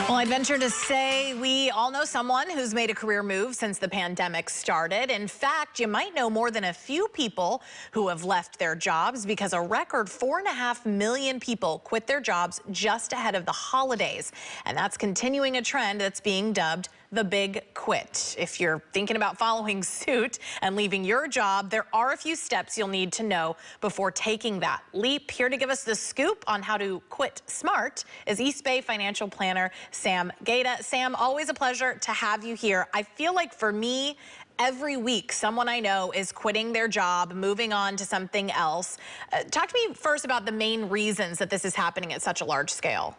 Well, I'd venture to say we all know someone who's made a career move since the pandemic started. In fact, you might know more than a few people who have left their jobs because a record 4.5 million people quit their jobs just ahead of the holidays. And that's continuing a trend that's being dubbed the big quit. If you're thinking about following suit and leaving your job, there are a few steps you'll need to know before taking that leap. Here to give us the scoop on how to quit smart is East Bay financial planner Sam Gaeta. Sam, always a pleasure to have you here. I feel like for me, every week, someone I know is quitting their job, moving on to something else. Talk to me first about the main reasons that this is happening at such a large scale.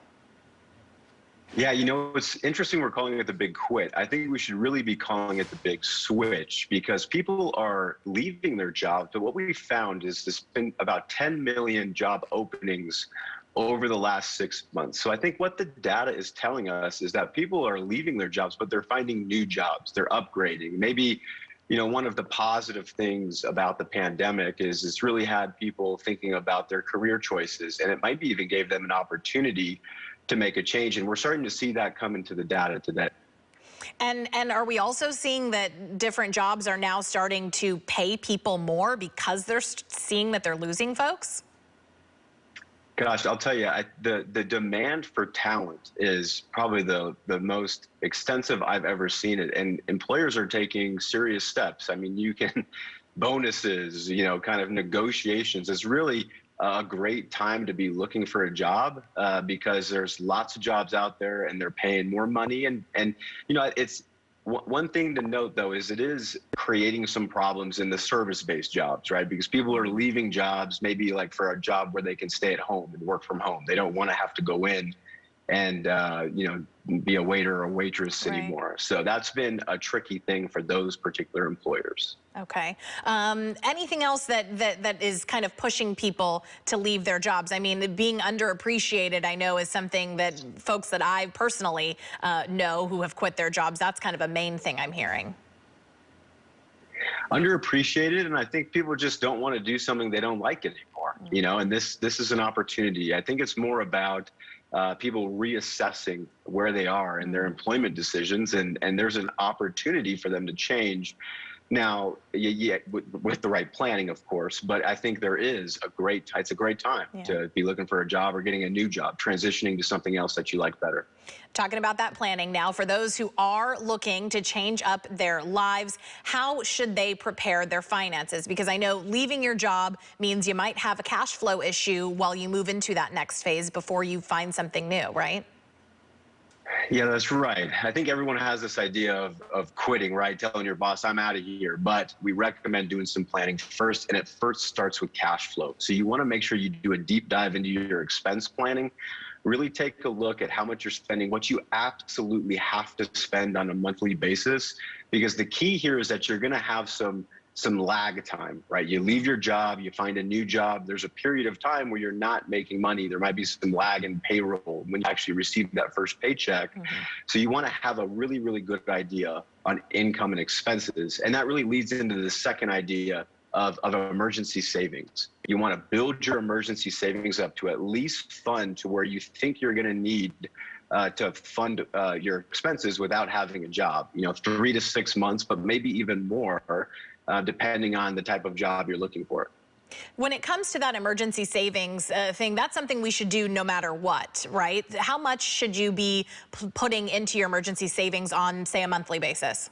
Yeah, it's interesting we're calling it the big quit. I think we should really be calling it the big switch because people are leaving their jobs. But what we found is there's been about 10 million job openings over the last 6 months. So I think what the data is telling us is that people are leaving their jobs, but they're finding new jobs. They're upgrading. Maybe, one of the positive things about the pandemic is it's really had people thinking about their career choices, and it might be even gave them an opportunity to make a change. And we're starting to see that come into the data today. And are we also seeing that different jobs are now starting to pay people more because they're seeing that they're losing folks? Gosh, I'll tell you, the demand for talent is probably the most extensive I've ever seen it. And employers are taking serious steps. I mean, you can bonuses, kind of negotiations. It's really a great time to be looking for a job because there's lots of jobs out there and they're paying more money. And it's one thing to note, though, is it is creating some problems in the service-based jobs, right? Because people are leaving jobs, maybe like for a job where they can stay at home and work from home. They don't want to have to go in and, be a waiter or a waitress anymore. So that's been a tricky thing for those particular employers. Okay. Anything else that is kind of pushing people to leave their jobs? I mean, being underappreciated, I know, is something that folks that I personally know who have quit their jobs, that's kind of a main thing I'm hearing. Underappreciated, and I think people just don't want to do something they don't like anymore, and this is an opportunity. I think it's more about people reassessing where they are in their employment decisions, and there's an opportunity for them to change. Now, with the right planning, of course, but I think it's a great time to be looking for a job or getting a new job, transitioning to something else that you like better. Talking about that planning now, for those who are looking to change up their lives, how should they prepare their finances? Because I know leaving your job means you might have a cash flow issue while you move into that next phase before you find something new, right? Yeah, that's right. I think everyone has this idea of quitting, right? Telling your boss, I'm out of here. But we recommend doing some planning first, and it first starts with cash flow. So you want to make sure you do a deep dive into your expense planning. Really take a look at how much you're spending, what you absolutely have to spend on a monthly basis, because the key here is that you're going to have some lag time, right? You leave your job, you find a new job. There's a period of time where you're not making money. There might be some lag in payroll when you actually receive that first paycheck. So you want to have a really, really good idea on income and expenses. And that really leads into the second idea of emergency savings. You want to build your emergency savings up to at least fund to where you think you're going to need to fund your expenses without having a job, 3 to 6 months, but maybe even more, depending on the type of job you're looking for. When it comes to that emergency savings thing, that's something we should do no matter what, right? How much should you be putting into your emergency savings on, say, a monthly basis?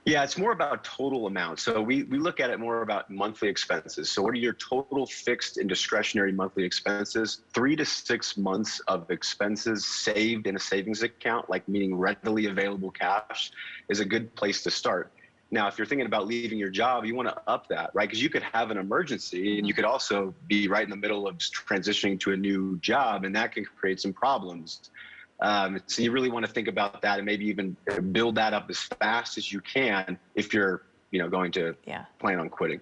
Yeah, it's more about total amount. So we look at it more about monthly expenses. So what are your total fixed and discretionary monthly expenses? 3 to 6 months of expenses saved in a savings account, like meaning readily available cash, is a good place to start. Now, if you're thinking about leaving your job, you want to up that, right? Because you could have an emergency and you could also be right in the middle of transitioning to a new job, and that can create some problems. So you really want to think about that and maybe even build that up as fast as you can if you're, going to plan on quitting.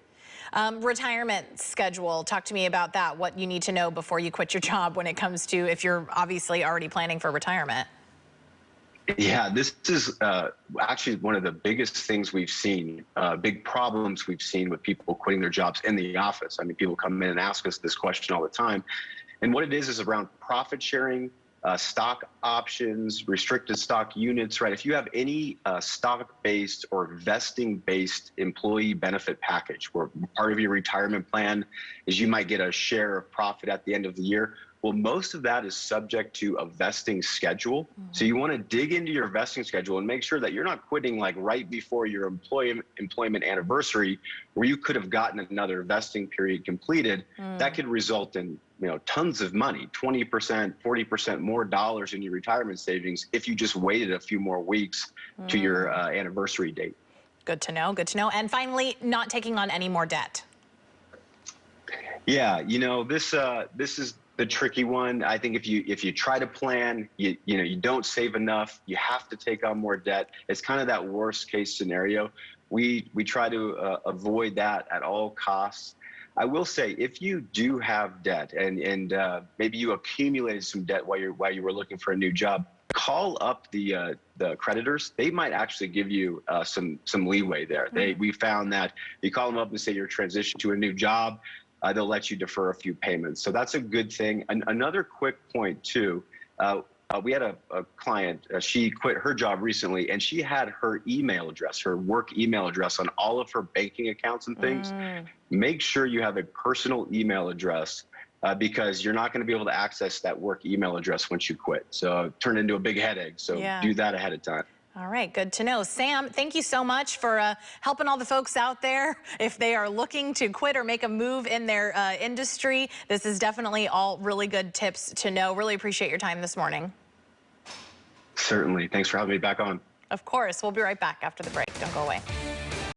Retirement schedule. Talk to me about that. What you need to know before you quit your job when it comes to if you're obviously already planning for retirement. Yeah, this is actually one of the biggest things we've seen, big problems we've seen with people quitting their jobs in the office. I mean, people come in and ask us this question all the time. And what it is around profit sharing stock options, restricted stock units, right? If you have any stock-based or vesting-based employee benefit package where part of your retirement plan is you might get a share of profit at the end of the year, well, most of that is subject to a vesting schedule. So you want to dig into your vesting schedule and make sure that you're not quitting like right before your employment anniversary, where you could have gotten another vesting period completed. That could result in tons of money, 20%, 40% more dollars in your retirement savings if you just waited a few more weeks to your anniversary date. Good to know. Good to know. And finally, not taking on any more debt. Yeah, this is the tricky one. I think if you try to plan, you don't save enough, you have to take on more debt. It's kind of that worst case scenario. We try to avoid that at all costs. I will say, if you do have debt and maybe you accumulated some debt while you were looking for a new job, call up the creditors. They might actually give you some leeway there. We found that you call them up and say you're transitioning to a new job, they'll let you defer a few payments. So that's a good thing. Another quick point too, we had a client, she quit her job recently, and she had her email address, her work email address on all of her banking accounts and things. Make sure you have a personal email address because you're not going to be able to access that work email address once you quit. So it turned into a big headache. So do that ahead of time. All right, good to know. Sam, thank you so much for helping all the folks out there if they are looking to quit or make a move in their industry. This is definitely all really good tips to know. Really appreciate your time this morning. Certainly. Thanks for having me back on. Of course. We'll be right back after the break. Don't go away.